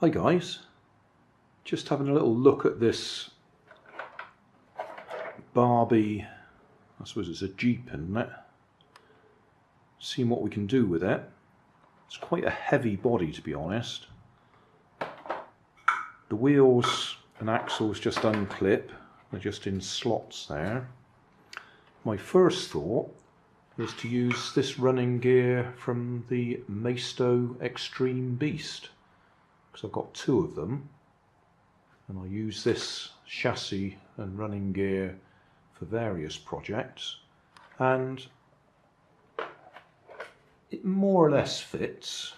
Hi guys, just having a little look at this Barbie, I suppose it's a Jeep, isn't it? Seeing what we can do with it. It's quite a heavy body, to be honest. The wheels and axles just unclip, they're just in slots there. My first thought was to use this running gear from the Mattel Extreme Beast, because I've got two of them, and I use this chassis and running gear for various projects, and it more or less fits,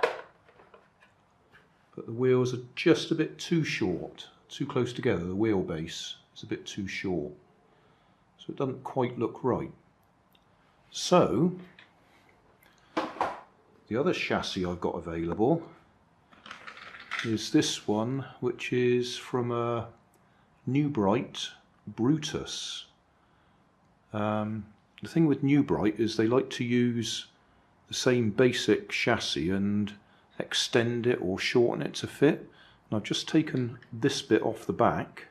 but the wheels are just a bit too short, too close together. The wheelbase is a bit too short, so it doesn't quite look right. So the other chassis I've got available is this one, which is from a new Bright Brutus. The thing with new Bright is they like to use the same basic chassis and extend it or shorten it to fit. And I've just taken this bit off the back,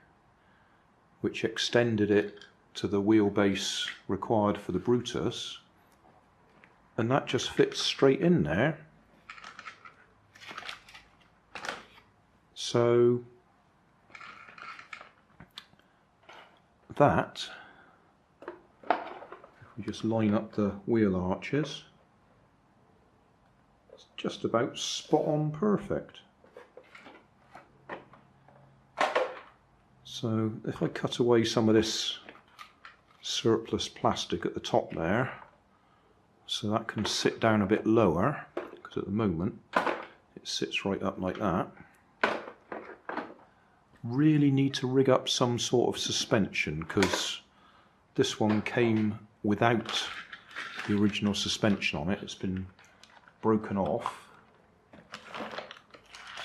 which extended it to the wheelbase required for the Brutus, and that just fits straight in there. So that, if we just line up the wheel arches, it's just about spot on perfect. So if I cut away some of this surplus plastic at the top there, so that can sit down a bit lower, because at the moment it sits right up like that. Really need to rig up some sort of suspension, because this one came without the original suspension on it. It's been broken off,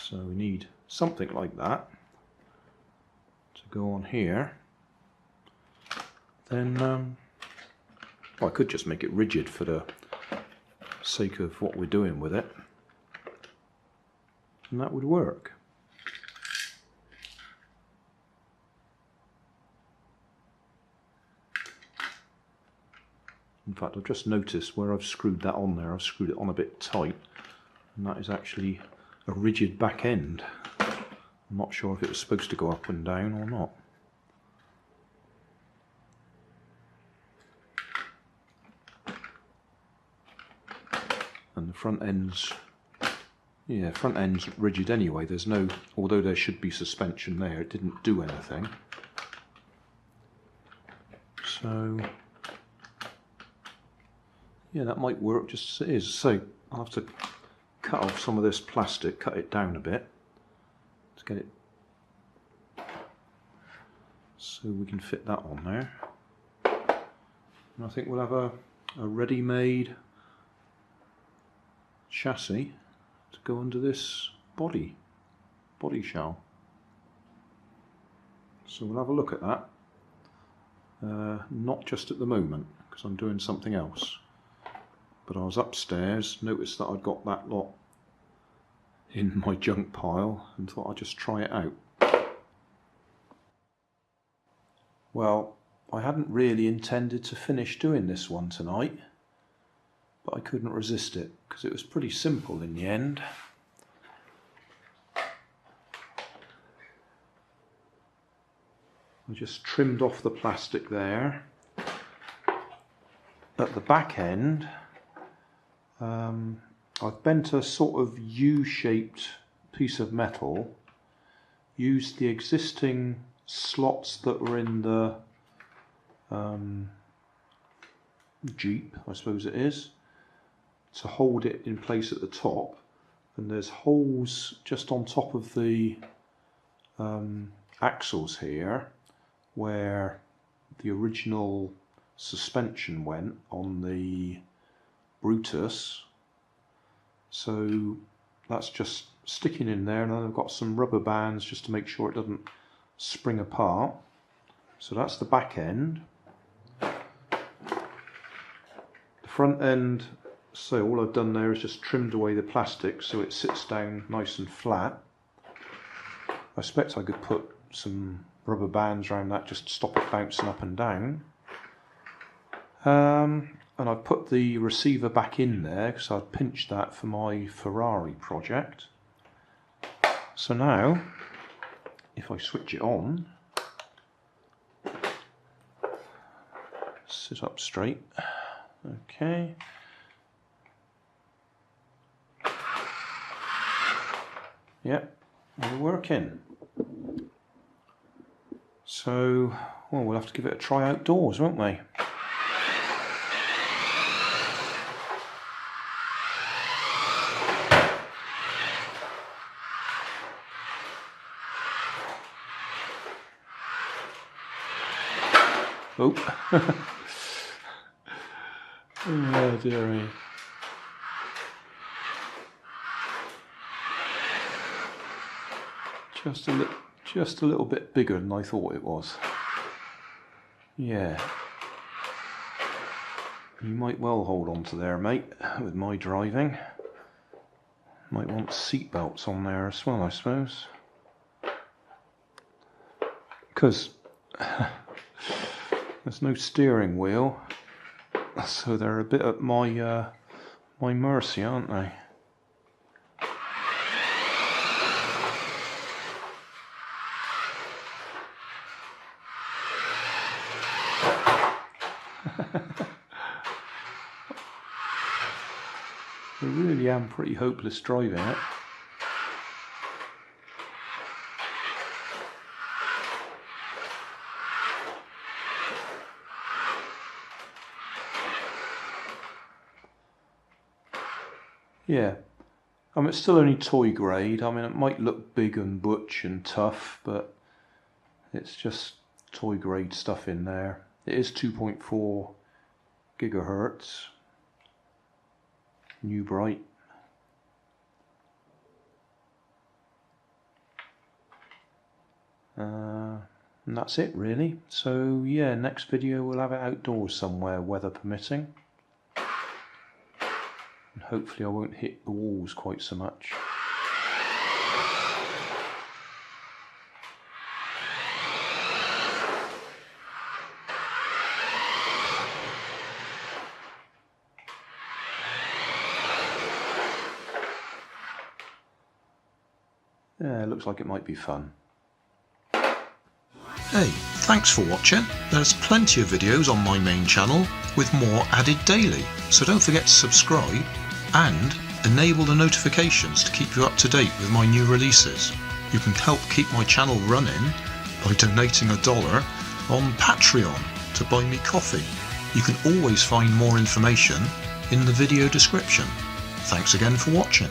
so we need something like that to go on here. Then well, I could just make it rigid for the sake of what we're doing with it, and that would work. In fact, I've just noticed where I've screwed that on there, I've screwed it on a bit tight, and that is actually a rigid back end. I'm not sure if it was supposed to go up and down or not. And the front end's, yeah, front end's rigid anyway. There's no, although there should be suspension there, it didn't do anything. So yeah, that might work just as it is. So I'll have to cut off some of this plastic, cut it down a bit to get it so we can fit that on there. And I think we'll have a ready-made chassis to go under this body shell. So we'll have a look at that. Not just at the moment, because I'm doing something else. But I was upstairs, noticed that I'd got that lot in my junk pile, and thought I'd just try it out. Well, I hadn't really intended to finish doing this one tonight, but I couldn't resist it, because it was pretty simple in the end. I just trimmed off the plastic there. At the back end, I've bent a sort of U-shaped piece of metal, used the existing slots that were in the Jeep, I suppose it is, to hold it in place at the top, and there's holes just on top of the axles here where the original suspension went on the Brutus, so that's just sticking in there, and then I've got some rubber bands just to make sure it doesn't spring apart. So that's the back end. The front end So all I've done there is just trimmed away the plastic so it sits down nice and flat. I expect I could put some rubber bands around that just to stop it bouncing up and down. And I've put the receiver back in there because I'd pinched that for my Ferrari project. So now, if I switch it on, sit up straight, okay. Yep, we're working. So, well, we'll have to give it a try outdoors, won't we? Oh, oh dear me. Just a little bit bigger than I thought it was. Yeah. You might well hold on to there, mate, with my driving. Might want seat belts on there as well, I suppose. Because there's no steering wheel, so they're a bit at my my mercy, aren't they? I really am pretty hopeless driving it. Yeah, I mean it's still only toy grade. I mean it might look big and butch and tough, but it's just toy grade stuff in there. It is 2.4 gigahertz. New Bright. And that's it really. So yeah, next video we'll have it outdoors somewhere, weather permitting. And hopefully I won't hit the walls quite so much. Yeah, it looks like it might be fun. Hey, thanks for watching. There's plenty of videos on my main channel with more added daily, so don't forget to subscribe and enable the notifications to keep you up to date with my new releases. You can help keep my channel running by donating $1 on Patreon to buy me coffee. You can always find more information in the video description. Thanks again for watching.